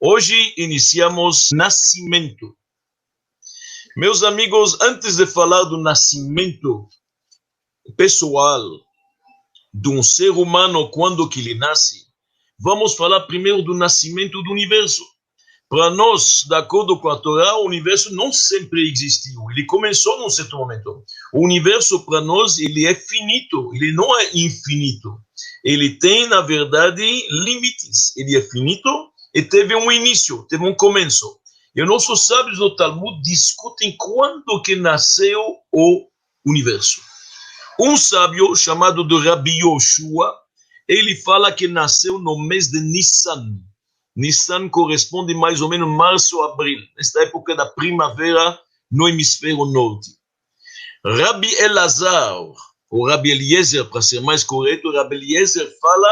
Hoje iniciamos nascimento. Meus amigos, antes de falar do nascimento pessoal de um ser humano quando que ele nasce, vamos falar primeiro do nascimento do universo. Para nós, de acordo com a Torá, o universo não sempre existiu. Ele começou num certo momento. O universo, para nós, ele é finito. Ele não é infinito. Ele tem, na verdade, limites. Ele é finito e teve um início, teve um começo. E os nossos sábios do Talmud discutem quando que nasceu o universo. Um sábio chamado de Rabbi Yoshua, ele fala que nasceu no mês de Nissan. Nissan corresponde mais ou menos março, abril, nesta época da primavera no hemisfério norte. Rabbi Elazar, ou Rabbi Eliezer, para ser mais correto, Rabbi Eliezer fala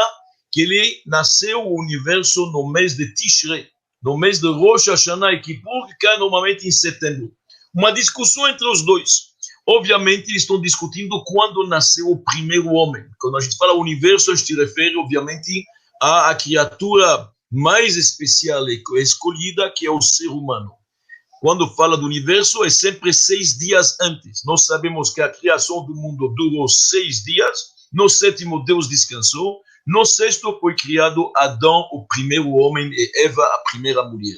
que ele nasceu o universo no mês de Tishrei, no mês de Rosh Hashanah e Kippur, que cai normalmente em setembro. Uma discussão entre os dois. Obviamente, eles estão discutindo quando nasceu o primeiro homem. Quando a gente fala universo, a gente se refere, obviamente, à criatura mais especial e escolhida, que é o ser humano. Quando fala do universo, é sempre 6 dias antes. Nós sabemos que a criação do mundo durou 6 dias. No sétimo, Deus descansou. No sexto, foi criado Adão, o primeiro homem, e Eva, a primeira mulher.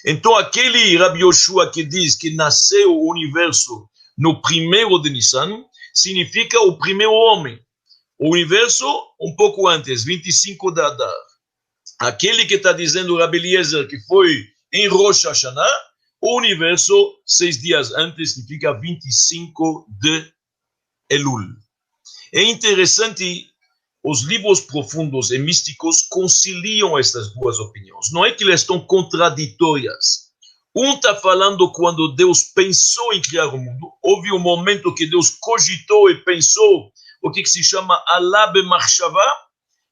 Então, aquele Rabbi Yoshua que diz que nasceu o universo no primeiro de Nissan, significa o primeiro homem. O universo, um pouco antes, 25 de Adar. Aquele que está dizendo, Rabbi Eliezer, que foi em Rosh Hashanah, o universo, 6 dias antes, significa 25 de Elul. É interessante, os livros profundos e místicos conciliam estas duas opiniões. Não é que elas estão contraditórias. Um está falando quando Deus pensou em criar o mundo. Houve um momento que Deus cogitou e pensou o que se chama Alá B'Machshava,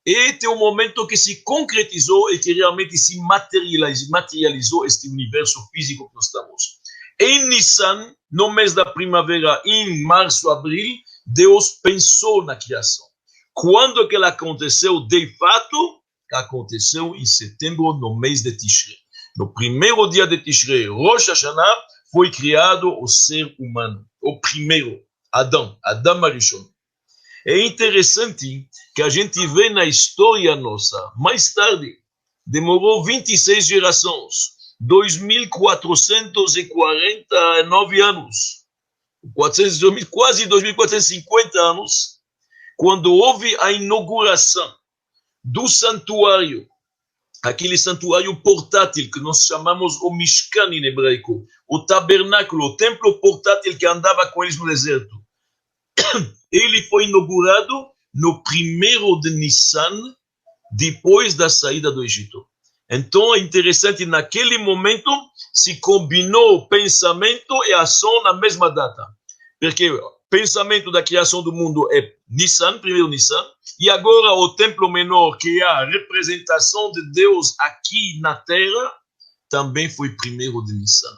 e tem um momento que se concretizou e que realmente se materializou este universo físico que nós estamos. Em Nissan, no mês da primavera, em março, abril, Deus pensou na criação. Quando que ela aconteceu de fato? Aconteceu em setembro, no mês de Tishrei. No primeiro dia de Tishrei, Rosh Hashanah, foi criado o ser humano, o primeiro, Adão Arishon. É interessante que a gente vê na história nossa, mais tarde, demorou 26 gerações, 2.449 anos, quase 2.450 anos, quando houve a inauguração do santuário, aquele santuário portátil que nós chamamos o Mishkan em hebraico, o tabernáculo, o templo portátil que andava com eles no deserto. Ele foi inaugurado no 1º de Nissan, depois da saída do Egito. Então é interessante, naquele momento se combinou o pensamento e a ação na mesma data. Porque o pensamento da criação do mundo é Nissan, 1º Nissan, e agora o templo menor, que é a representação de Deus aqui na Terra, também foi 1º de Nissan.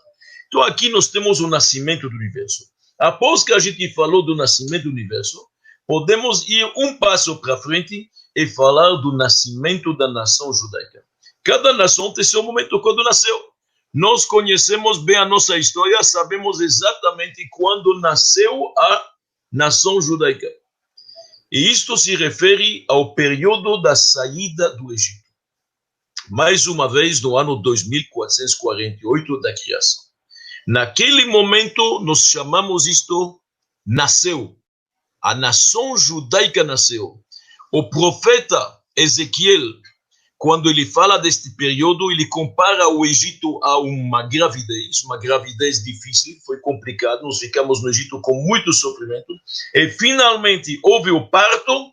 Então aqui nós temos o nascimento do universo. Após que a gente falou do nascimento do universo, podemos ir um passo para frente e falar do nascimento da nação judaica. Cada nação tem seu momento quando nasceu. Nós conhecemos bem a nossa história, sabemos exatamente quando nasceu a nação judaica. E isto se refere ao período da saída do Egito. Mais uma vez, no ano 2448 da criação. Naquele momento, nós chamamos isto, nasceu. A nação judaica nasceu. O profeta Ezequiel, quando ele fala deste período, ele compara o Egito a uma gravidez difícil, foi complicado, nós ficamos no Egito com muito sofrimento, e finalmente houve o parto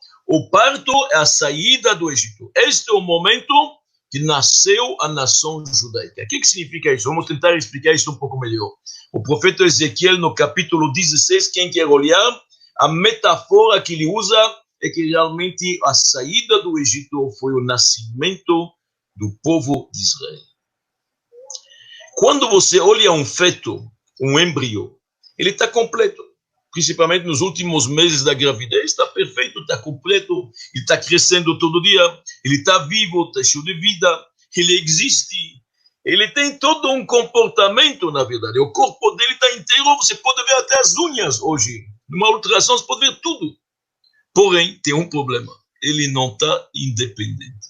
é a saída do Egito. Este é o momento que nasceu a nação judaica. O que significa isso? Vamos tentar explicar isso um pouco melhor. O profeta Ezequiel, no capítulo 16, quem quer olhar, a metáfora que ele usa é que realmente a saída do Egito foi o nascimento do povo de Israel. Quando você olha um feto, um embrião, ele está completo. Principalmente nos últimos meses da gravidez, está perfeito, está completo, ele está crescendo todo dia, ele está vivo, está cheio de vida, ele existe, Ele tem todo um comportamento, na verdade. O corpo dele está inteiro, você pode ver até as unhas hoje. Numa ultrassom você pode ver tudo. Porém, tem um problema. Ele não está independente.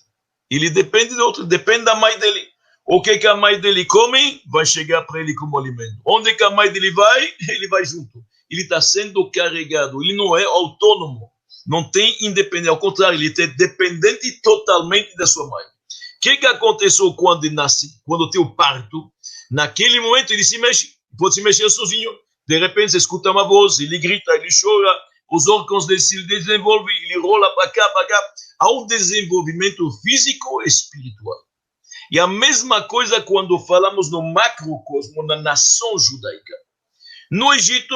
Ele depende de outro, depende da mãe dele. O que a mãe dele come, vai chegar para ele como alimento. Onde que a mãe dele vai, ele vai junto. Ele está sendo carregado, ele não é autônomo. Não tem independência, ao contrário, ele é dependente totalmente da sua mãe. O que aconteceu quando ele nasce, quando tem o parto? Naquele momento ele se mexe, pode se mexer sozinho. De repente você escuta uma voz, ele grita, ele chora, os órgãos dele se desenvolvem, ele rola para cá, para cá. Há um desenvolvimento físico e espiritual. E a mesma coisa quando falamos no macrocosmo, na nação judaica. No Egito,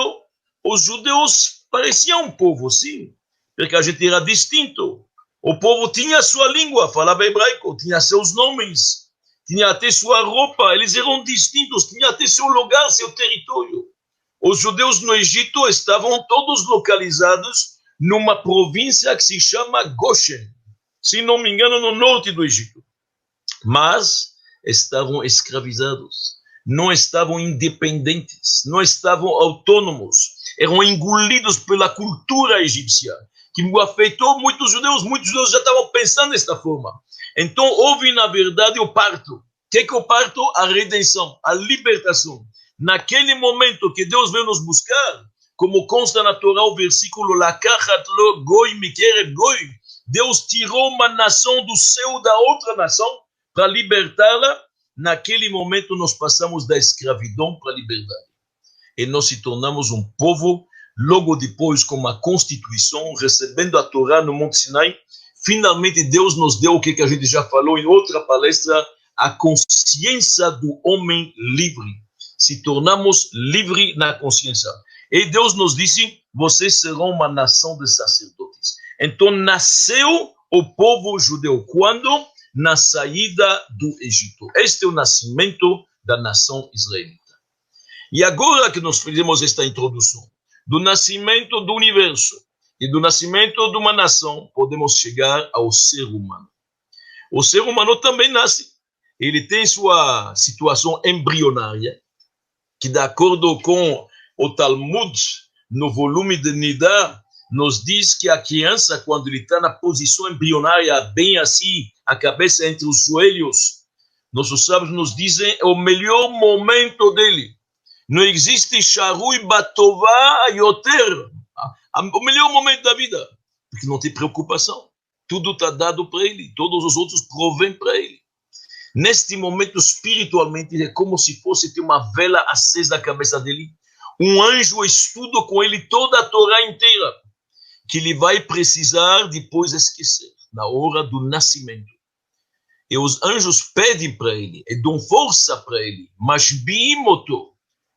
os judeus pareciam um povo, sim, porque a gente era distinto. O povo tinha sua língua, falava hebraico, tinha seus nomes, tinha até sua roupa, eles eram distintos, tinha até seu lugar, seu território. Os judeus no Egito estavam todos localizados numa província que se chama Goshen, se não me engano, no norte do Egito. Mas estavam escravizados, não estavam independentes, não estavam autônomos, eram engolidos pela cultura egípcia, que afetou muitos judeus já estavam pensando desta forma. Então houve, na verdade, o parto. O que é o parto? A redenção, a libertação. Naquele momento que Deus veio nos buscar, como consta na Torá o versículo Lakachat lo goi mikerev goi, Deus tirou uma nação do céu da outra nação para libertá-la. Naquele momento nós passamos da escravidão para a liberdade. E nós se tornamos um povo. Logo depois, com uma constituição, recebendo a Torá no Monte Sinai, finalmente Deus nos deu o que a gente já falou em outra palestra, a consciência do homem livre. Se tornamos livres na consciência. E Deus nos disse, vocês serão uma nação de sacerdotes. Então nasceu o povo judeu. Quando? Na saída do Egito. Este é o nascimento da nação israelita. E agora que nós fizemos esta introdução, do nascimento do universo e do nascimento de uma nação, podemos chegar ao ser humano. O ser humano também nasce. Ele tem sua situação embrionária, que de acordo com o Talmud, no volume de Nidá, nos diz que a criança, quando ele está na posição embrionária, bem assim, a cabeça entre os joelhos, nossos sábios nos dizem, é o melhor momento dele. Não existe Sharui Batová Yoter, o melhor momento da vida, porque não tem preocupação. Tudo está dado para ele, todos os outros provêm para ele. Neste momento, espiritualmente, é como se fosse ter uma vela acesa na cabeça dele. Um anjo estuda com ele toda a Torá inteira, que ele vai precisar depois esquecer, na hora do nascimento. E os anjos pedem para ele, e dão força para ele, mas bimoto,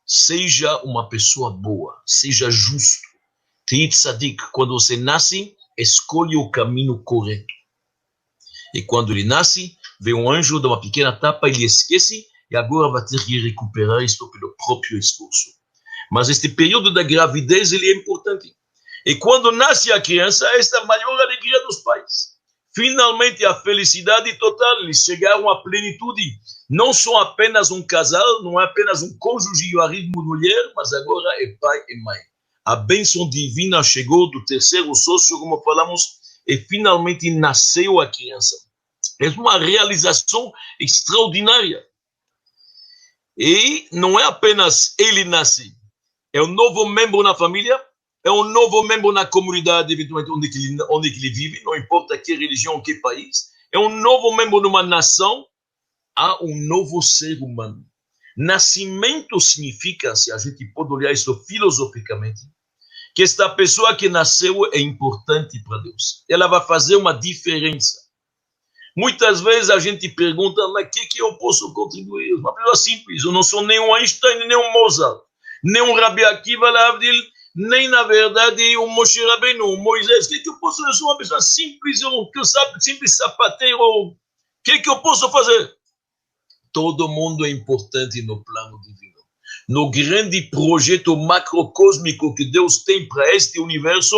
seja uma pessoa boa, seja justo. Tzadik, quando você nasce, escolhe o caminho correto. E quando ele nasce, vem um anjo, dá uma pequena tapa, ele esquece, e agora vai ter que recuperar isso pelo próprio esforço. Mas este período da gravidez, ele é importante. E quando nasce a criança, esta é a maior alegria dos pais. Finalmente, a felicidade total, eles chegaram à plenitude. Não são apenas um casal, não é apenas um cônjuge e marido e mulher, mas agora é pai e mãe. A bênção divina chegou do terceiro sócio, como falamos, e finalmente nasceu a criança. É uma realização extraordinária. E não é apenas ele nasce, é um novo membro na família, é um novo membro na comunidade, eventualmente, onde ele vive, não importa que religião, que país, é um novo membro numa nação, há um novo ser humano. Nascimento significa, se a gente pode olhar isso filosoficamente, que esta pessoa que nasceu é importante para Deus. Ela vai fazer uma diferença. Muitas vezes a gente pergunta, mas o que eu posso contribuir? Uma pessoa simples, eu não sou nem um Einstein, nem um Mozart, nem um Rabi Akiva Lavdil, nem, na verdade, um Moshe Rabbeinu, um Moisés. O que eu posso fazer? Eu sou uma pessoa simples, simples sapateiro. O que eu posso fazer? Todo mundo é importante no plano divino. No grande projeto macrocósmico que Deus tem para este universo,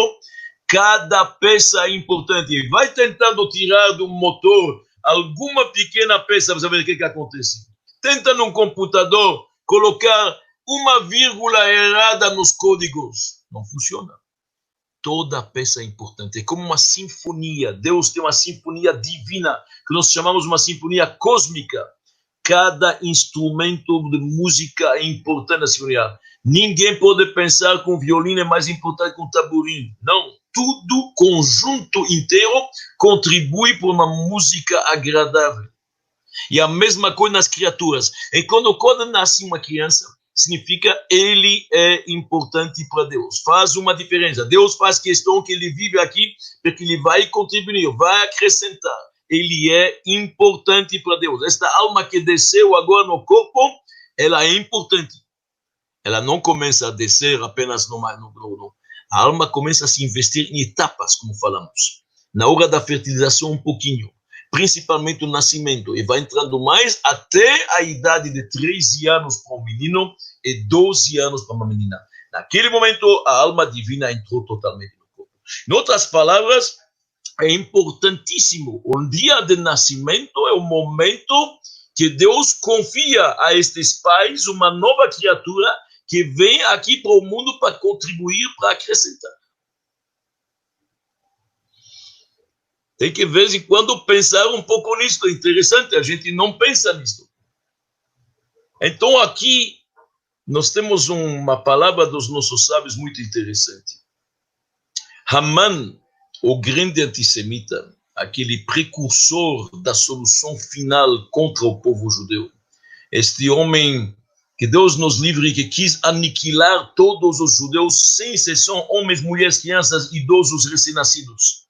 cada peça é importante. Vai tentando tirar do motor alguma pequena peça, você vai ver o que acontece. Tenta num computador colocar uma vírgula errada nos códigos. Não funciona. Toda peça é importante. É como uma sinfonia. Deus tem uma sinfonia divina, que nós chamamos uma sinfonia cósmica. Cada instrumento de música é importante na sinfonia. Ninguém pode pensar que o violino é mais importante que um tamborim. Não. Tudo, conjunto inteiro, contribui para uma música agradável. E a mesma coisa nas criaturas. E quando nasce uma criança, significa ele é importante para Deus. Faz uma diferença. Deus faz questão que ele vive aqui, porque ele vai contribuir, vai acrescentar. Ele é importante para Deus. Esta alma que desceu agora no corpo, ela é importante. Ela não começa a descer apenas no. A alma começa a se investir em etapas, como falamos. Na hora da fertilização, um pouquinho. Principalmente o nascimento. E vai entrando mais até a idade de 13 anos para um menino e 12 anos para uma menina. Naquele momento, a alma divina entrou totalmente no corpo. Em outras palavras, é importantíssimo. O dia de nascimento é o momento que Deus confia a estes pais uma nova criatura que vem aqui para o mundo para contribuir, para acrescentar. Tem que, de vez em quando, pensar um pouco nisso. É interessante, a gente não pensa nisso. Então, aqui, nós temos uma palavra dos nossos sábios muito interessante. Haman, o grande antissemita, aquele precursor da solução final contra o povo judeu. Este homem que Deus nos livre, que quis aniquilar todos os judeus, sem exceção, homens, mulheres, crianças, idosos, recém-nascidos.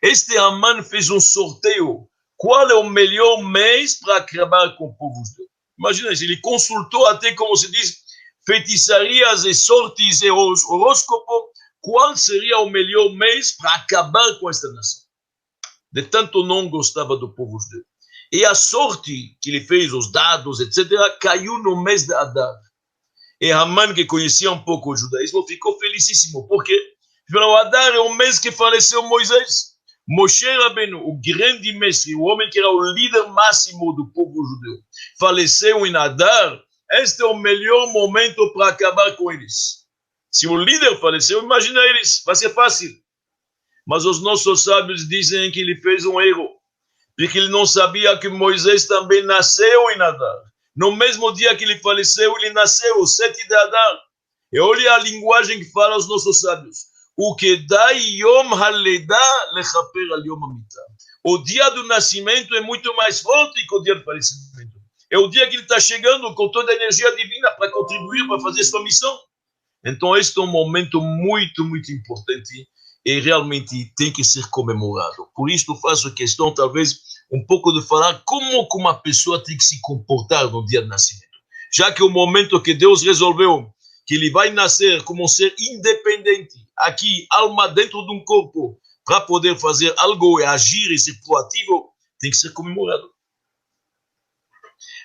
Este Haman fez um sorteio. Qual é o melhor mês para acabar com o povo judeu? Imagina, ele consultou até, como se diz, feitiçarias e sortes e horóscopo. Qual seria o melhor mês para acabar com esta nação? De tanto não gostava do povo judeu. E a sorte que ele fez, os dados, etc., caiu no mês de Adar. E Haman, que conhecia um pouco o judaísmo, ficou felicíssimo. Por quê? O Adar é o mês que faleceu Moisés. Moshe Rabbeinu, o grande mestre, o homem que era o líder máximo do povo judeu, faleceu em Adar. Este é o melhor momento para acabar com eles. Se o líder faleceu, imagina eles, vai ser fácil. Mas os nossos sábios dizem que ele fez um erro, porque ele não sabia que Moisés também nasceu em Adar. No mesmo dia que ele faleceu, ele nasceu, o 7 de Adar. E olha a linguagem que fala os nossos sábios. O que dá Yom Haleda lechaper al Yom Hamita. O dia do nascimento é muito mais forte que o dia do falecimento. É o dia que ele está chegando com toda a energia divina para contribuir, para fazer sua missão. Então, este é um momento muito, muito importante e realmente tem que ser comemorado. Por isso, faço questão, talvez, um pouco de falar como uma pessoa tem que se comportar no dia do nascimento. Já que o momento que Deus resolveu que ele vai nascer como um ser independente, aqui, alma dentro de um corpo, para poder fazer algo e agir e ser proativo, tem que ser comemorado.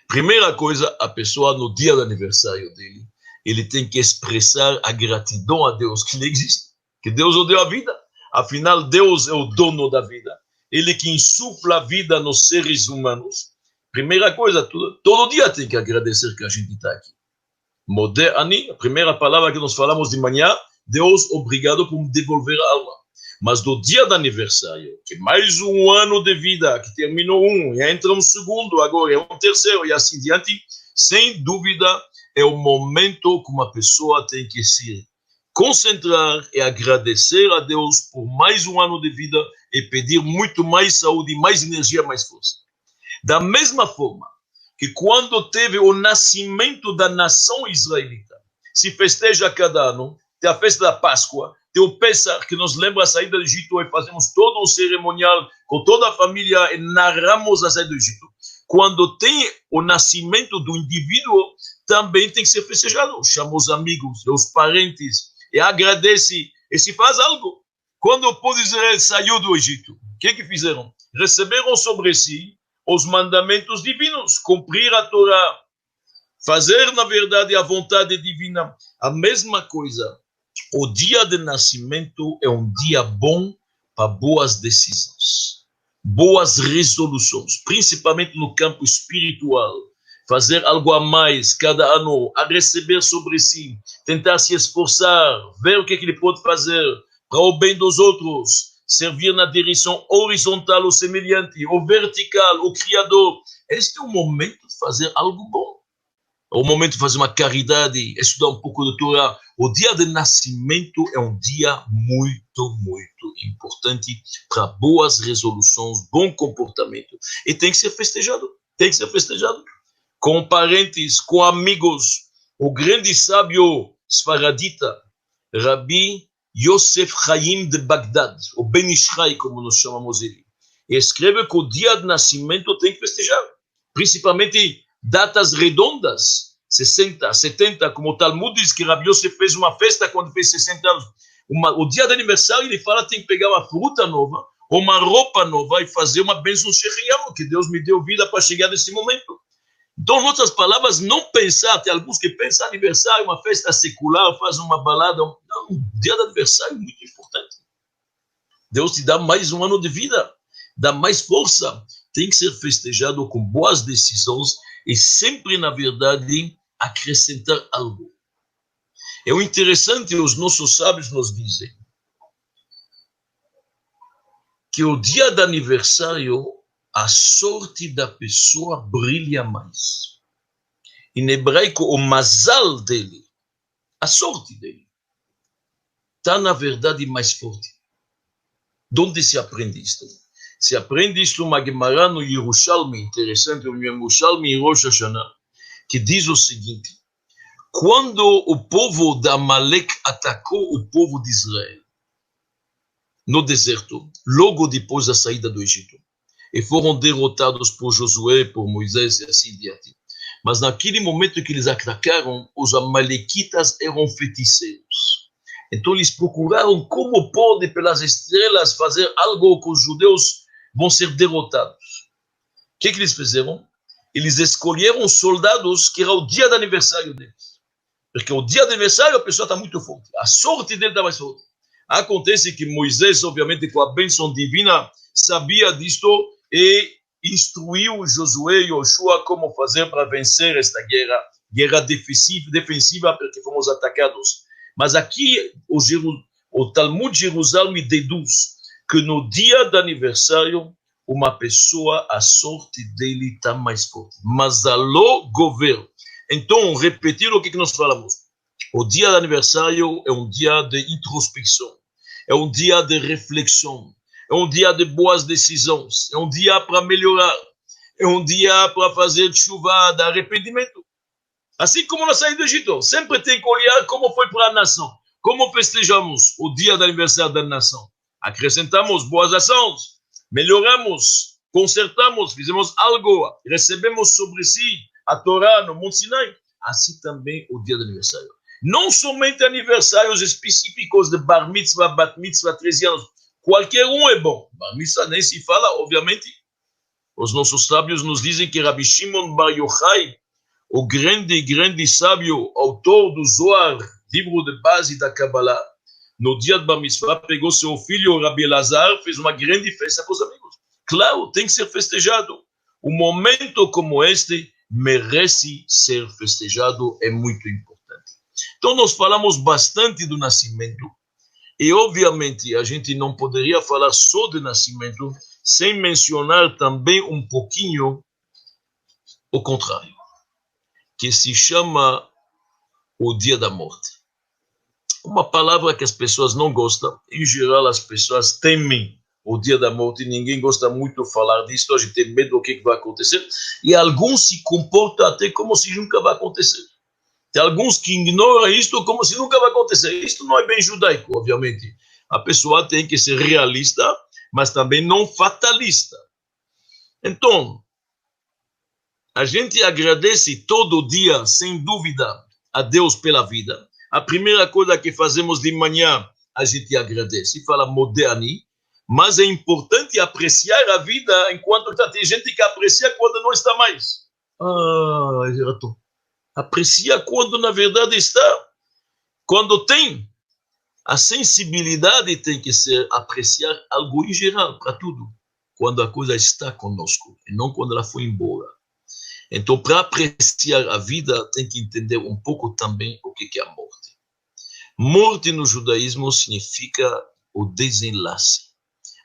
Primeira coisa, a pessoa, no dia do aniversário dele, ele tem que expressar a gratidão a Deus que ele existe, que Deus o deu a vida. Afinal, Deus é o dono da vida. Ele que insufla a vida nos seres humanos. Primeira coisa, todo dia tem que agradecer que a gente está aqui. Modé Ani, a primeira palavra que nós falamos de manhã, Deus, obrigado por me devolver a alma. Mas do dia do aniversário, que mais um ano de vida, que terminou e entra um segundo, agora é um terceiro e assim diante, sem dúvida, é o momento que uma pessoa tem que se concentrar e agradecer a Deus por mais um ano de vida e pedir muito mais saúde, mais energia, mais força. Da mesma forma que quando teve o nascimento da nação israelita, se festeja cada ano, tem a festa da Páscoa, tem o Pesach, que nos lembra a saída do Egito, e fazemos todo um cerimonial com toda a família e narramos a saída do Egito. Quando tem o nascimento do indivíduo, também tem que ser festejado. Chama os amigos, os parentes, e agradece, e se faz algo. Quando o povo de Israel saiu do Egito, o que fizeram? Receberam sobre si os mandamentos divinos, cumprir a Torá, fazer, na verdade, a vontade divina. A mesma coisa, o dia de nascimento é um dia bom para boas decisões, boas resoluções, principalmente no campo espiritual. fazer algo a mais cada ano, a receber sobre si, tentar se esforçar, ver o que ele pode fazer para o bem dos outros, servir na direção horizontal ou semelhante, ou vertical, o Criador. Este é o momento de fazer algo bom. É o momento de fazer uma caridade, estudar um pouco de Torá. O dia de nascimento é um dia muito, muito importante para boas resoluções, bom comportamento. E tem que ser festejado. Tem que ser festejado. Com parentes, com amigos. O grande sábio sfaradita, Rabbi Yosef Chaim de Bagdad, o Ben Ishai, como nós chamamos ele, escreve que o dia de nascimento tem que festejar. Principalmente datas redondas, 60, 70, como o Talmud diz que Rabbi Yosef fez uma festa quando fez 60 anos. O dia de aniversário, ele fala que tem que pegar uma fruta nova, ou uma roupa nova e fazer uma bênção Shechiam, que Deus me deu vida para chegar nesse momento. Então, em outras palavras, não pensar, tem alguns que pensam aniversário, uma festa secular, faz uma balada. Não, o dia de aniversário é muito importante. Deus te dá mais um ano de vida, dá mais força. Tem que ser festejado com boas decisões e sempre, na verdade, acrescentar algo. É o interessante, os nossos sábios nos dizem que o dia de aniversário, a sorte da pessoa brilha mais. Em hebraico, o mazal dele, a sorte dele, está, na verdade, mais forte. De onde se aprende isto? Se aprende isto uma Gemara no Yerushalmi, interessante, o Yerushalmi Rosh Hashanah, que diz o seguinte: quando o povo de Amalek atacou o povo de Israel no deserto, logo depois da saída do Egito, e foram derrotados por Josué, por Moisés e assim diante. Mas naquele momento que eles atacaram, os amalequitas eram feiticeiros. Então eles procuraram como pode, pelas estrelas, fazer algo que os judeus vão ser derrotados. O que eles fizeram? Eles escolheram soldados que era o dia de aniversário deles. Porque o dia de aniversário a pessoa está muito forte. A sorte dele está mais forte. Acontece que Moisés, obviamente, com a bênção divina, sabia disto e instruiu Josué e Yoshua como fazer para vencer esta guerra defensiva, porque fomos atacados. Mas aqui o Talmud Jerusalém deduz que no dia do aniversário, uma pessoa, a sorte dele está mais forte. Mazaló governa. Então, repetir o que nós falamos. O dia do aniversário é um dia de introspecção, é um dia de reflexão, é um dia de boas decisões, é um dia para melhorar, é um dia para fazer chuva de arrependimento. Assim como na saída do Egito, sempre tem que olhar como foi para a nação, como festejamos o dia do aniversário da nação. Acrescentamos boas ações, melhoramos, consertamos, fizemos algo, recebemos sobre si a Torá no Monte Sinai. Assim também o dia do aniversário. Não somente aniversários específicos de Bar Mitzvah, Bat Mitzvah, 13 anos. Qualquer um é bom. Bar Mitzvah nem se fala, obviamente. Os nossos sábios nos dizem que Rabbi Shimon Bar Yochai, o grande sábio, autor do Zohar, livro de base da Kabbalah, no dia de Bar Mitzvah, pegou seu filho, Rabbi Elazar, fez uma grande festa com os amigos. Claro, tem que ser festejado. Um momento como este merece ser festejado, é muito importante. Então, nós falamos bastante do nascimento, e obviamente a gente não poderia falar só de nascimento, sem mencionar também um pouquinho o contrário, que se chama o dia da morte. Uma palavra que as pessoas não gostam, em geral as pessoas temem o dia da morte, ninguém gosta muito de falar disso, a gente tem medo do que vai acontecer, e alguns se comportam até como se nunca vai acontecer. Tem alguns que ignoram isto como se nunca vai acontecer. Isto não é bem judaico, obviamente. A pessoa tem que ser realista, mas também não fatalista. Então, a gente agradece todo dia, sem dúvida, a Deus pela vida. A primeira coisa que fazemos de manhã, a gente agradece, fala moderni, mas é importante apreciar a vida enquanto está. Tem gente que aprecia quando não está mais. Exato. Aprecia quando na verdade está. Quando tem. A sensibilidade tem que ser apreciar algo em geral, para tudo. Quando a coisa está conosco, e não quando ela foi embora. Então, para apreciar a vida, tem que entender um pouco também o que é a morte. Morte no judaísmo significa o desenlace.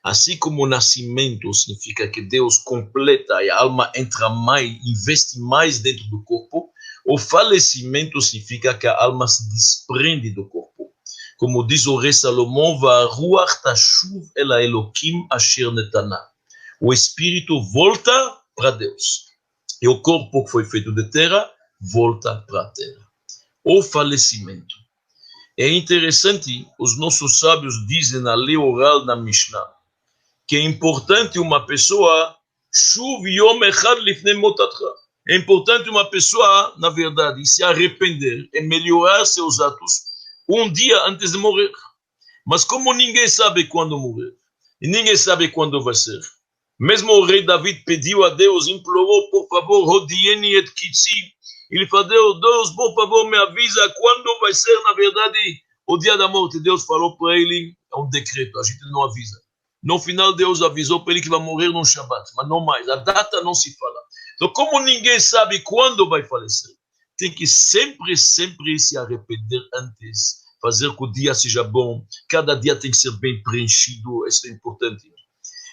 Assim como o nascimento significa que Deus completa e a alma entra mais, investe mais dentro do corpo, o falecimento significa que a alma se desprende do corpo. Como diz o rei Salomão, Va'ruach tashuv el Elokim asher netana. O espírito volta para Deus. E o corpo que foi feito de terra volta para a terra. O falecimento. É interessante, os nossos sábios dizem na lei oral na Mishnah, que é importante uma pessoa, Shuv yom echad lifnei motatcha. É importante uma pessoa, na verdade, se arrepender e melhorar seus atos um dia antes de morrer. Mas como ninguém sabe quando morrer, e ninguém sabe quando vai ser, mesmo o rei David pediu a Deus, implorou, por favor, Hodieni et Kitsi. Ele falou, Deus, por favor, me avisa quando vai ser, na verdade, o dia da morte. Deus falou para ele, é um decreto, a gente não avisa. No final, Deus avisou para ele que vai morrer no Shabat, mas não mais, a data não se fala. Então, como ninguém sabe quando vai falecer, tem que sempre se arrepender antes, fazer que o dia seja bom, cada dia tem que ser bem preenchido, isso é importante.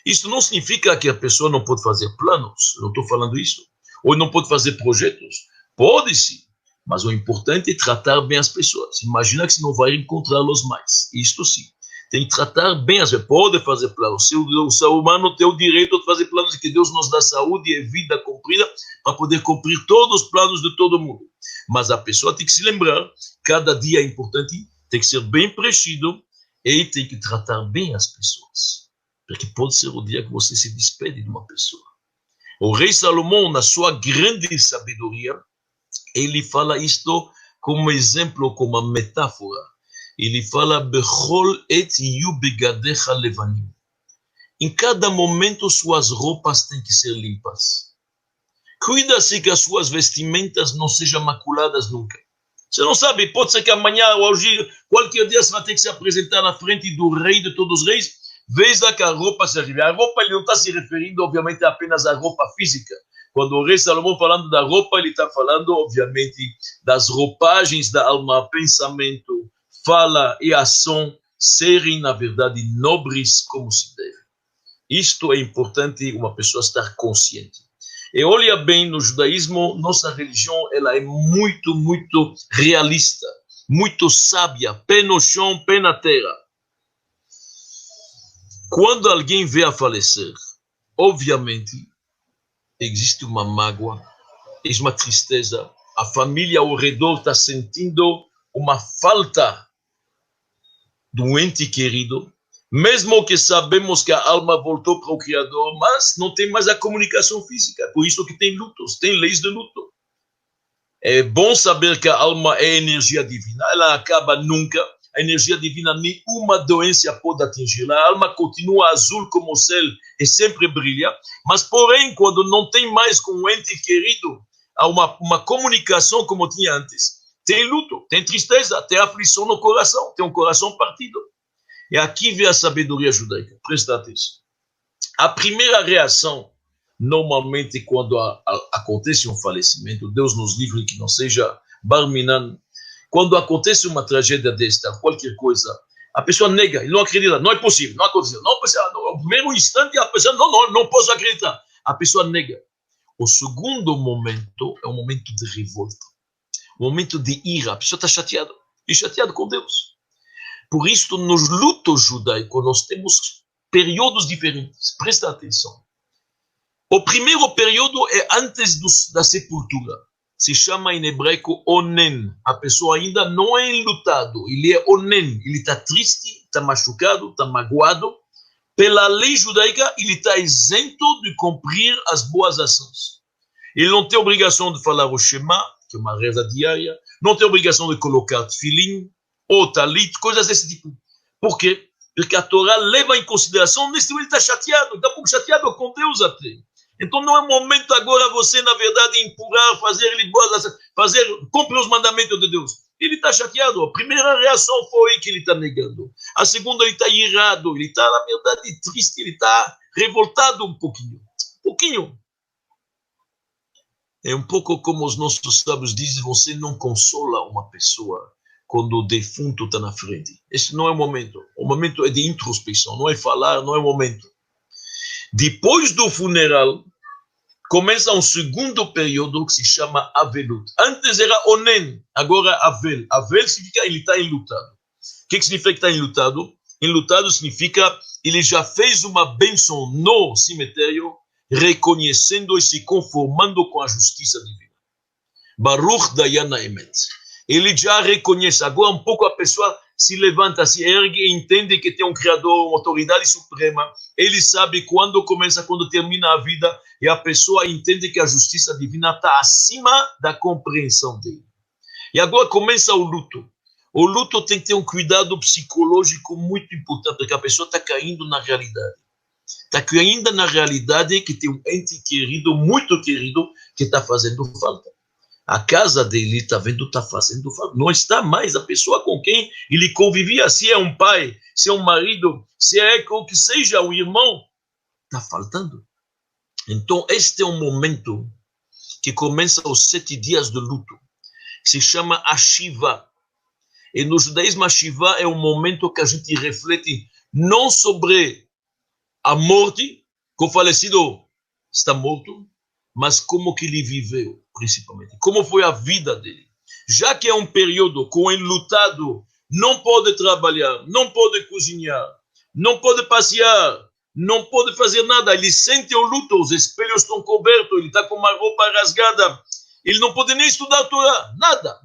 Isso não significa que a pessoa não pode fazer planos, não estou falando isso, ou não pode fazer projetos, pode sim, mas o importante é tratar bem as pessoas. Imagina que você não vai encontrá-los mais, isto sim. Tem que tratar bem, você pode fazer planos. O ser humano tem o direito de fazer planos, que Deus nos dá saúde e vida cumprida para poder cumprir todos os planos de todo mundo. Mas a pessoa tem que se lembrar, cada dia é importante, tem que ser bem preenchido e tem que tratar bem as pessoas. Porque pode ser o dia que você se despede de uma pessoa. O rei Salomão, na sua grande sabedoria, ele fala isto como exemplo, como uma metáfora. Ele fala, Bechol et yu begadecha levanim. Em cada momento, suas roupas têm que ser limpas. Cuida-se que as suas vestimentas não sejam maculadas nunca. Você não sabe, pode ser que amanhã ou hoje, qualquer dia, você vai ter que se apresentar na frente do rei de todos os reis. Veja que a roupa se arrive. A roupa, ele não está se referindo, obviamente, apenas à roupa física. Quando o rei Salomão falando da roupa, ele está falando, obviamente, das roupagens da alma, pensamento, fala e ação serem, na verdade, nobres como se deve. Isto é importante uma pessoa estar consciente. E olha bem, no judaísmo, nossa religião ela é muito, muito realista, muito sábia, pé no chão, pé na terra. Quando alguém vê a falecer, obviamente, existe uma mágoa, existe uma tristeza, a família ao redor está sentindo uma falta do ente querido, mesmo que sabemos que a alma voltou para o Criador, mas não tem mais a comunicação física, por isso que tem lutos, tem leis de luto. É bom saber que a alma é energia divina, ela acaba nunca, a energia divina nenhuma doença pode atingir, a alma continua azul como o céu e sempre brilha, mas porém, quando não tem mais com o ente querido, há uma comunicação como tinha antes, tem luto, tem tristeza, tem aflição no coração, tem um coração partido. E aqui vem a sabedoria judaica. Presta atenção. A primeira reação, normalmente, quando acontece um falecimento, Deus nos livre que não seja barminan, quando acontece uma tragédia desta, qualquer coisa, a pessoa nega, ele não acredita, não é possível, não aconteceu, não aconteceu. No primeiro instante, a pessoa, não posso acreditar. A pessoa nega. O segundo momento é um momento de revolta, um momento de ira. A pessoa está chateada, e chateada com Deus. Por isso, nos lutos judaicos, nós temos períodos diferentes. Presta atenção. O primeiro período é antes da sepultura. Se chama em hebraico onen. A pessoa ainda não é enlutado. Ele é onen. Ele está triste, está machucado, está magoado. Pela lei judaica, ele está isento de cumprir as boas ações. Ele não tem obrigação de falar o Shema, que é uma reza diária. Não tem obrigação de colocar tefilim, ou talit, coisas desse tipo. Por quê? Porque a Torá leva em consideração, nesse momento ele está chateado, está um pouco chateado com Deus até. Então não é momento agora você, na verdade, empurrar, fazer ele boas, cumprir os mandamentos de Deus. Ele está chateado. A primeira reação foi que ele está negando. A segunda, ele está irado, ele está, na verdade, triste, ele está revoltado um pouquinho. É um pouco como os nossos sábios dizem, você não consola uma pessoa quando o defunto está na frente. Esse não é o momento. O momento é de introspecção, não é falar, não é o momento. Depois do funeral, começa um segundo período que se chama Avelut. Antes era Onen, agora Avel. Avel significa ele está enlutado. O que significa que está enlutado? Enlutado significa ele já fez uma bênção no cemitério, reconhecendo e se conformando com a justiça divina. Baruch Dayana Emet. Ele já reconhece. Agora um pouco a pessoa se levanta, se ergue e entende que tem um Criador, uma autoridade suprema. Ele sabe quando começa, quando termina a vida, e a pessoa entende que a justiça divina está acima da compreensão dele. E agora começa o luto. O luto tem que ter um cuidado psicológico muito importante, porque a pessoa está caindo na realidade. Está caindo na realidade que tem um ente querido, muito querido, que está fazendo falta. A casa dele, está vendo, está fazendo falta. Não está mais a pessoa com quem ele convivia. Se é um pai, se é um marido, se é o que seja, um irmão, está faltando. Então, este é um momento que começa os 7 dias de luto, que se chama Ashiva. E no judaísmo, Ashiva é um momento que a gente reflete não sobre a morte, que o falecido está morto, mas como que ele viveu, principalmente. Como foi a vida dele. Já que é um período com o enlutado não pode trabalhar, não pode cozinhar, não pode passear, não pode fazer nada. Ele sente o luto, os espelhos estão cobertos, ele está com uma roupa rasgada, ele não pode nem estudar a Torá, nada. O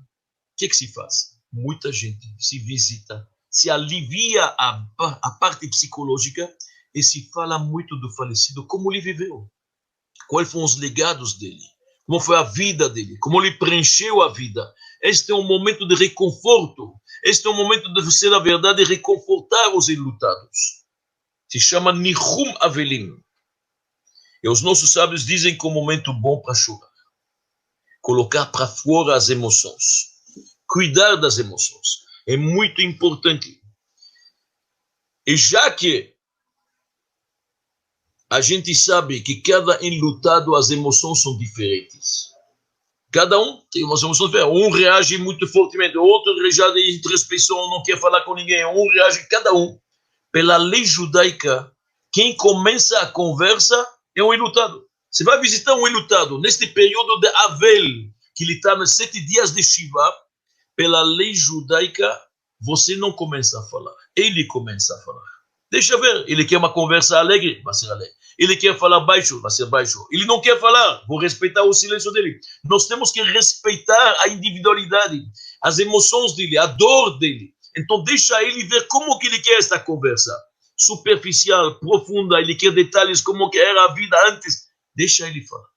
que se faz? Muita gente se visita, se alivia a parte psicológica e se fala muito do falecido, como ele viveu, quais foram os legados dele, como foi a vida dele, como ele preencheu a vida. Este é um momento de reconforto, este é um momento de você, na verdade, reconfortar os enlutados. Se chama Nihum Avelim. E os nossos sábios dizem que é um momento bom para chorar, colocar para fora as emoções. Cuidar das emoções é muito importante. E já que a gente sabe que cada enlutado, as emoções são diferentes. Cada um tem umas emoções diferentes. Um reage muito fortemente, o outro reage em introspecção, não quer falar com ninguém. Um reage, cada um. Pela lei judaica, quem começa a conversa é um enlutado. Você vai visitar um enlutado neste período de Avel, que ele está nos 7 dias de Shiva. Pela lei judaica, você não começa a falar. Ele começa a falar. Deixa ver, ele quer uma conversa alegre, vai ser alegre. Ele quer falar baixo, vai ser baixo. Ele não quer falar, vou respeitar o silêncio dele. Nós temos que respeitar a individualidade, as emoções dele, a dor dele. Então deixa ele ver como que ele quer esta conversa. Superficial, profunda, ele quer detalhes como que era a vida antes. Deixa ele falar.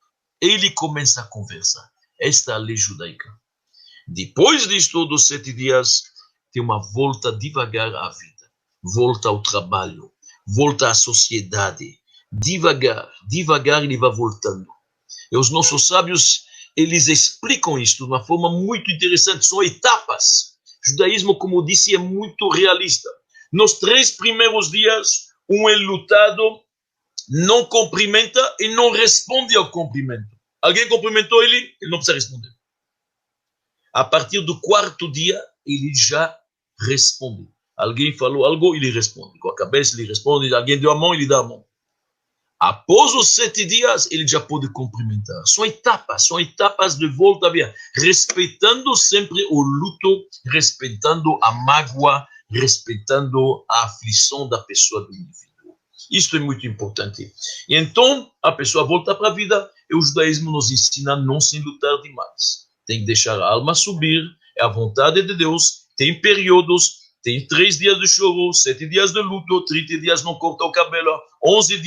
Ele começa a conversa. Esta é a lei judaica. Depois disto, dos 7 dias, tem uma volta devagar à vida, volta ao trabalho, volta à sociedade, devagar ele vai voltando. E os nossos sábios, eles explicam isso de uma forma muito interessante, são etapas. O judaísmo, como disse, é muito realista. Nos 3 primeiros dias, um enlutado não cumprimenta e não responde ao cumprimento. Alguém cumprimentou ele, ele não precisa responder. A partir do 4º dia, ele já responde. Alguém falou algo, ele responde. Com a cabeça, ele responde. Alguém deu a mão, ele dá a mão. Após os 7 dias, ele já pode cumprimentar. São etapas de volta à vida. Respeitando sempre o luto, respeitando a mágoa, respeitando a aflição da pessoa, do indivíduo. Isso é muito importante. E então, a pessoa volta para a vida e o judaísmo nos ensina a não se lutar demais. Tem que deixar a alma subir, é a vontade de Deus, tem períodos, tem 3 dias de choro, 7 dias de luto, 30 dias não corta o cabelo, 11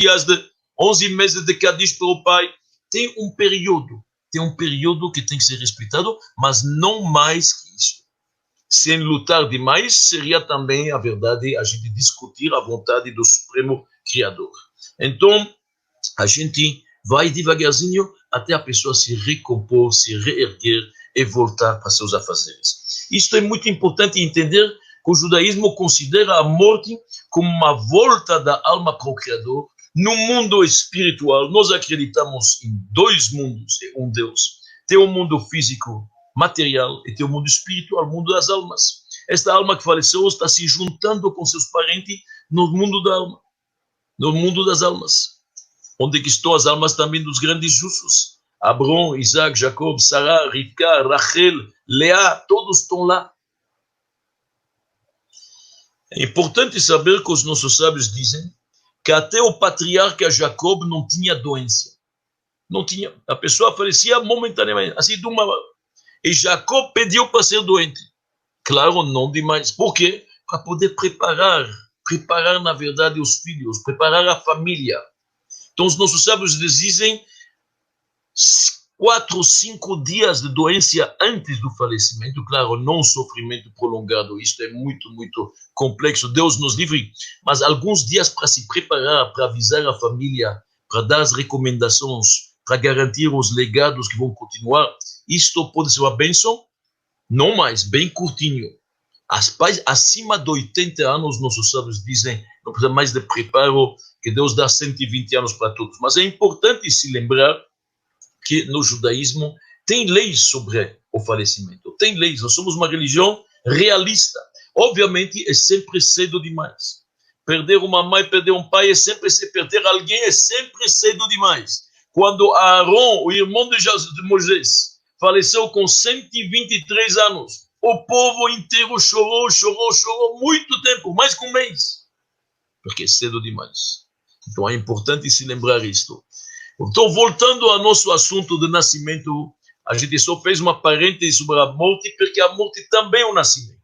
meses de Kadish para o pai. Tem um período que tem que ser respeitado, mas não mais que isso. Sem lutar demais, seria também, a verdade, a gente discutir a vontade do Supremo Criador. Então, a gente vai devagarzinho até a pessoa se recompor, se reerguer e voltar para seus afazeres. Isto é muito importante entender que o judaísmo considera a morte como uma volta da alma para o Criador. No mundo espiritual, nós acreditamos em 2 mundos e um Deus. Tem o mundo físico, material, e tem o mundo espiritual, o mundo das almas. Esta alma que faleceu está se juntando com seus parentes no mundo da alma, no mundo das almas. Onde que estão as almas também dos grandes justos? Abrão, Isaac, Jacob, Sarah, Rivka, Rachel, Leá, todos estão lá. É importante saber que os nossos sábios dizem que até o patriarca Jacob não tinha doença. Não tinha. A pessoa falecia momentaneamente, assim de uma... E Jacob pediu para ser doente. Claro, não demais. Por quê? Para poder preparar na verdade os filhos, preparar a família. Então os nossos sábios dizem 4 ou 5 dias de doença antes do falecimento, claro, não sofrimento prolongado, isto é muito, muito complexo, Deus nos livre, mas alguns dias para se preparar, para avisar a família, para dar as recomendações, para garantir os legados que vão continuar, isto pode ser uma bênção, não mais, bem curtinho. As pais acima de 80 anos, nossos sábios dizem, não precisa mais de preparo, que Deus dá 120 anos para todos, mas é importante se lembrar que no judaísmo tem leis sobre o falecimento, tem leis, nós somos uma religião realista, obviamente é sempre cedo demais, perder uma mãe, perder um pai, é sempre cedo, perder alguém é sempre cedo demais. Quando Aaron, o irmão de Moisés, faleceu com 123 anos, o povo inteiro chorou muito tempo, mais que um mês, porque é cedo demais. Então é importante se lembrar isto. Então, voltando ao nosso assunto de nascimento, a gente só fez uma parêntese sobre a morte, porque a morte também é um nascimento.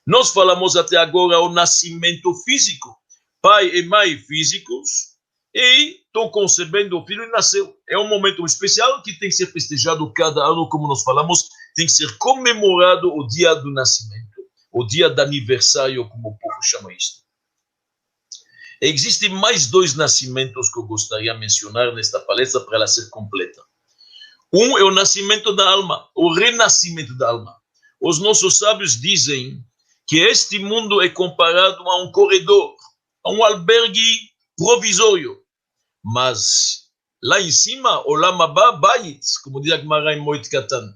Nós falamos até agora o nascimento físico. Pai e mãe físicos, e estão concebendo o filho e nasceu. É um momento especial que tem que ser festejado cada ano, como nós falamos, tem que ser comemorado o dia do nascimento, o dia do aniversário, como o povo chama isso. Existem mais 2 nascimentos que eu gostaria de mencionar nesta palestra para ela ser completa. Um é o nascimento da alma, o renascimento da alma. Os nossos sábios dizem que este mundo é comparado a um corredor, a um albergue provisório. Mas lá em cima, o Lamabá Bait, como diz a Gemara em Moed Katan.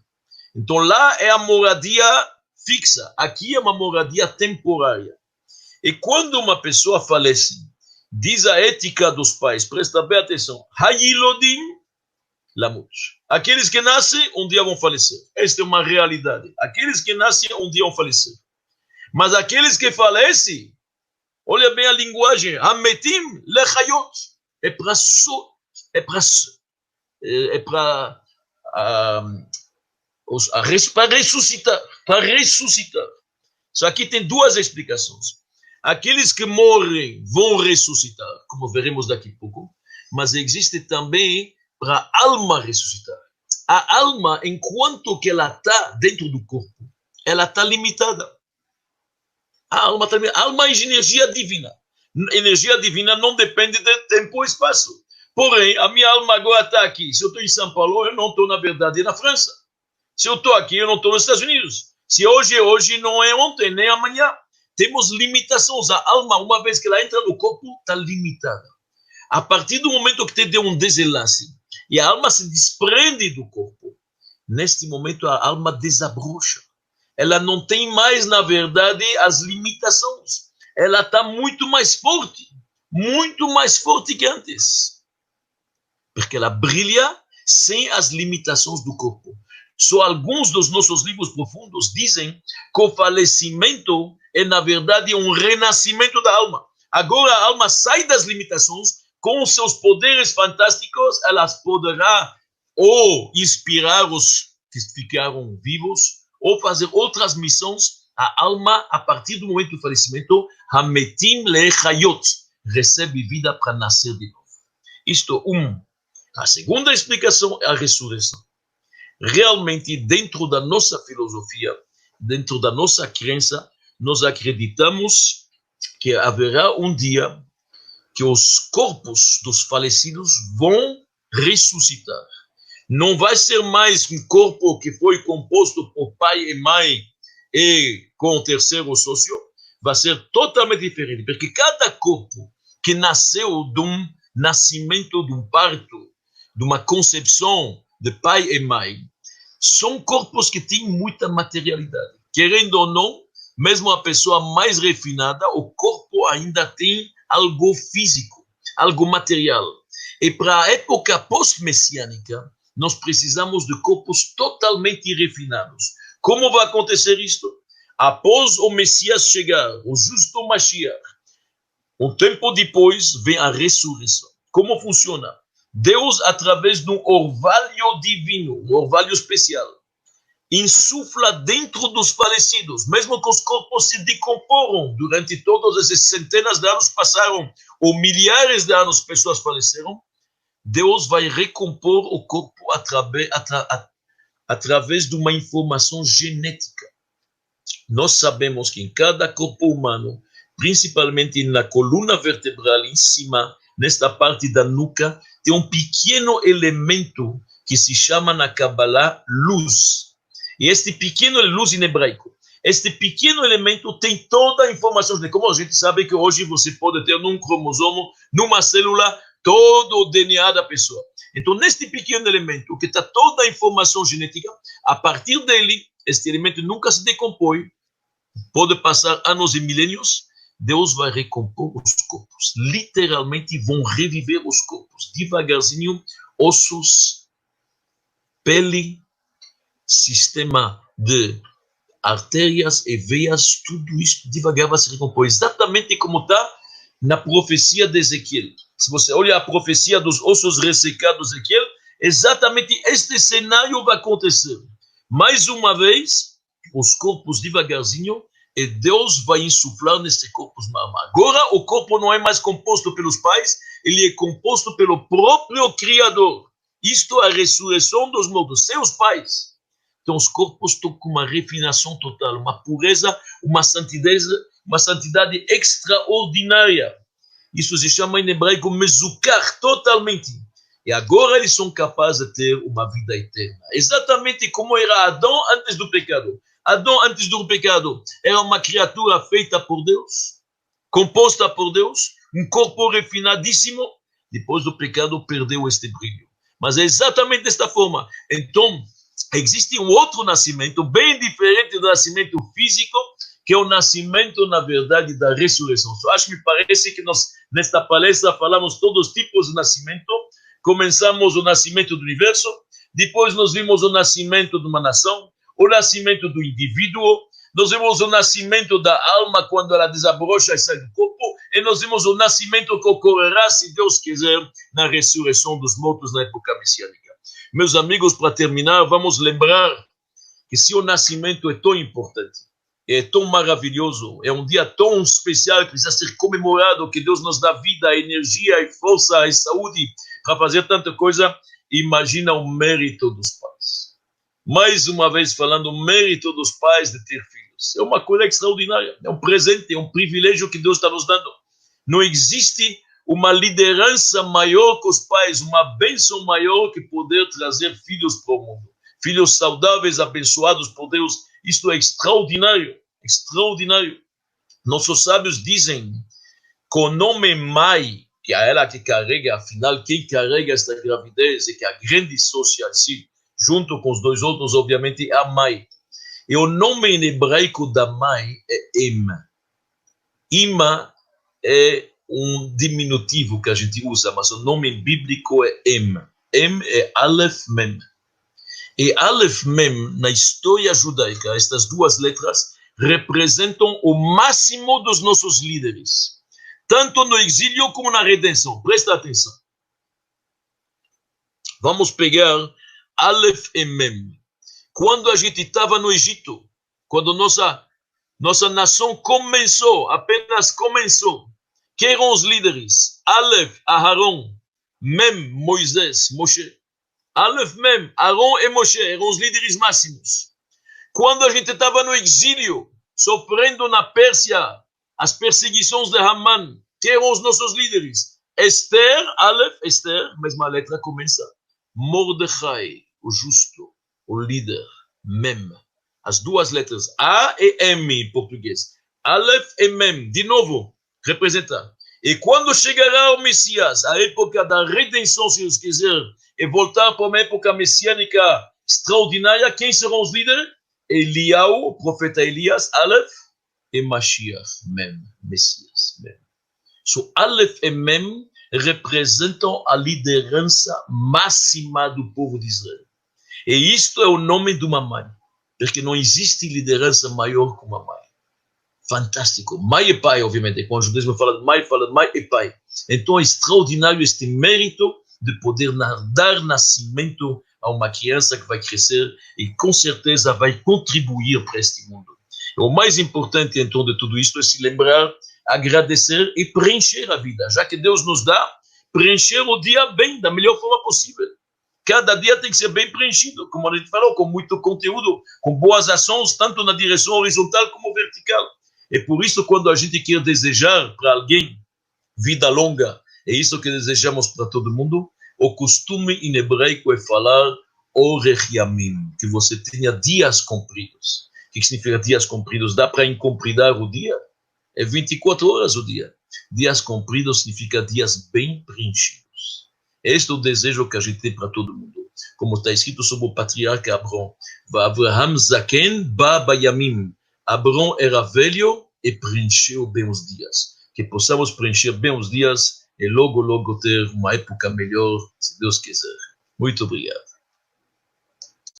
Então lá é a moradia fixa, aqui é uma moradia temporária. E quando uma pessoa falece, diz a ética dos pais, presta bem atenção, Hayilodim Lamut. Aqueles que nascem, um dia vão falecer. Esta é uma realidade. Aqueles que nascem, um dia vão falecer. Mas aqueles que falecem, olha bem a linguagem, Hametim Lechayot. É para ressuscitar. Para ressuscitar. Só aqui tem 2 explicações. Aqueles que morrem vão ressuscitar, como veremos daqui a pouco, mas existe também para a alma ressuscitar. A alma, enquanto que ela está dentro do corpo, ela está limitada. A alma é energia divina. Energia divina não depende de tempo e espaço. Porém, a minha alma agora está aqui. Se eu estou em São Paulo, eu não estou, na verdade, na França. Se eu estou aqui, eu não estou nos Estados Unidos. Se hoje é hoje, não é ontem, nem amanhã. Temos limitações. A alma, uma vez que ela entra no corpo, está limitada. A partir do momento que tem um desenlace e a alma se desprende do corpo, neste momento a alma desabrocha. Ela não tem mais, na verdade, as limitações. Ela está muito mais forte que antes. Porque ela brilha sem as limitações do corpo. Só alguns dos nossos livros profundos dizem que o falecimento é, na verdade, um renascimento da alma. Agora a alma sai das limitações, com seus poderes fantásticos, ela poderá ou inspirar os que ficaram vivos, ou fazer outras missões. A alma, a partir do momento do falecimento, Hametim Lechayot, recebe vida para nascer de novo. Isto A segunda explicação é a ressurreição. Realmente, dentro da nossa filosofia, dentro da nossa crença, nós acreditamos que haverá um dia que os corpos dos falecidos vão ressuscitar. Não vai ser mais um corpo que foi composto por pai e mãe e com o terceiro sócio, vai ser totalmente diferente, porque cada corpo que nasceu de um nascimento, de um parto, de uma concepção de pai e mãe, São corpos que têm muita materialidade. Querendo ou não, mesmo a pessoa mais refinada, o corpo ainda tem algo físico, algo material. E para a época pós-messiânica, nós precisamos de corpos totalmente refinados. Como vai acontecer isto? Após o Messias chegar, o justo Mashiach, um tempo depois vem a ressurreição. Como funciona? Deus, através de um orvalho divino, um orvalho especial, insufla dentro dos falecidos, mesmo que os corpos se decomporam durante todos esses centenas de anos passaram, ou milhares de anos pessoas faleceram, Deus vai recompor o corpo através de uma informação genética. Nós sabemos que em cada corpo humano, principalmente na coluna vertebral em cima, nesta parte da nuca, tem um pequeno elemento que se chama na Kabbalah luz. E este pequeno luz em hebraico, este pequeno elemento tem toda a informação. Como a gente sabe que hoje você pode ter num cromossomo, numa célula, todo o DNA da pessoa. Então, neste pequeno elemento, que está toda a informação genética, a partir dele, este elemento nunca se decompõe, pode passar anos e milênios, Deus vai recompor os corpos. Literalmente vão reviver os corpos. Devagarzinho, ossos, pele, sistema de artérias e veias, tudo isso devagar vai se recompor. Exatamente como está na profecia de Ezequiel. Se você olha a profecia dos ossos ressecados de Ezequiel, exatamente este cenário vai acontecer. Mais uma vez, os corpos devagarzinho, e Deus vai insuflar nesses corpos. Agora, o corpo não é mais composto pelos pais, ele é composto pelo próprio Criador. Isto é a ressurreição dos mortos, seus pais. Então, os corpos estão com uma refinação total, uma pureza, uma santidade extraordinária. Isso se chama em hebraico mezukar, totalmente. E agora eles são capazes de ter uma vida eterna. Exatamente como era Adão antes do pecado. Adão, antes do pecado, era uma criatura feita por Deus, composta por Deus, um corpo refinadíssimo. Depois do pecado, perdeu este brilho. Mas é exatamente desta forma. Então, existe um outro nascimento, bem diferente do nascimento físico, que é o nascimento, na verdade, da ressurreição. Só acho que me parece que nós, nesta palestra, falamos todos os tipos de nascimento. Começamos o nascimento do universo, depois nós vimos o nascimento de uma nação, o nascimento do indivíduo, nós vimos o nascimento da alma quando ela desabrocha e sai do corpo, e nós vimos o nascimento que ocorrerá, se Deus quiser, na ressurreição dos mortos na época messiânica. Meus amigos, para terminar, vamos lembrar que se o nascimento é tão importante, é tão maravilhoso, é um dia tão especial que precisa ser comemorado, que Deus nos dá vida, energia e força e saúde para fazer tanta coisa, imagina o mérito dos pais. Mais uma vez falando, o mérito dos pais de ter filhos. É uma coisa extraordinária, é um presente, é um privilégio que Deus está nos dando. Não existe uma liderança maior que os pais, uma bênção maior que poder trazer filhos para o mundo. Filhos saudáveis, abençoados por Deus. Isto é extraordinário, extraordinário. Nossos sábios dizem que o nome mãe, que é ela que carrega, afinal, quem carrega esta gravidez e que é a grande social-sim, junto com os dois outros, obviamente, é a mãe. E o nome em hebraico da mãe é Ima. Ima é um diminutivo que a gente usa, mas o nome bíblico é Em. Em é Aleph Mem. E Aleph Mem, na história judaica, estas duas letras representam o máximo dos nossos líderes, tanto no exílio como na redenção. Presta atenção. Vamos pegar Aleph e Mem. Quando a gente estava no Egito, quando nossa nação começou, apenas começou, quem eram os líderes? Aleph, Aharon, Mem, Moisés, Moshe. Aleph, Mem, Aaron e Moshe eram os líderes máximos. Quando a gente estava no exílio, sofrendo na Pérsia as perseguições de Haman, quem eram os nossos líderes? Esther, Aleph, Esther, mesma letra começa. Mordecai, o justo, o líder, Mem. As duas letras, A e M em português. Aleph e Mem, de novo, representa. E quando chegará o Messias, a época da redenção, se Deus quiser, e voltar para uma época messiânica, extraordinária. Quem serão os líderes? Eliyahu, o profeta Elias, Aleph, e Mashiach, Mem, Messias, Mem. So, Aleph e Mem representam a liderança máxima do povo de Israel. E isto é o nome de uma mãe, porque não existe liderança maior que uma mãe. Fantástico. Mãe e pai, obviamente. Quando o judaísmo fala de mãe e pai. Então é extraordinário este mérito de poder dar nascimento a uma criança que vai crescer e com certeza vai contribuir para este mundo. O mais importante então de tudo isto é se lembrar, agradecer e preencher a vida. Já que Deus nos dá, preencher o dia bem, da melhor forma possível. Cada dia tem que ser bem preenchido, como a gente falou, com muito conteúdo, com boas ações, tanto na direção horizontal como vertical. É por isso quando a gente quer desejar para alguém vida longa, é isso que desejamos para todo mundo, o costume em hebraico é falar orech yamim, que você tenha dias compridos. O que significa dias compridos? Dá para incompridar o dia? É 24 horas o dia. Dias compridos significa dias bem preenchidos. Este é o desejo que a gente tem para todo mundo. Como está escrito sobre o patriarca Abrão. Abraham Zaken ba bayamim. Abrão era velho e preencheu bem os dias. Que possamos preencher bem os dias e logo ter uma época melhor, se Deus quiser. Muito obrigado.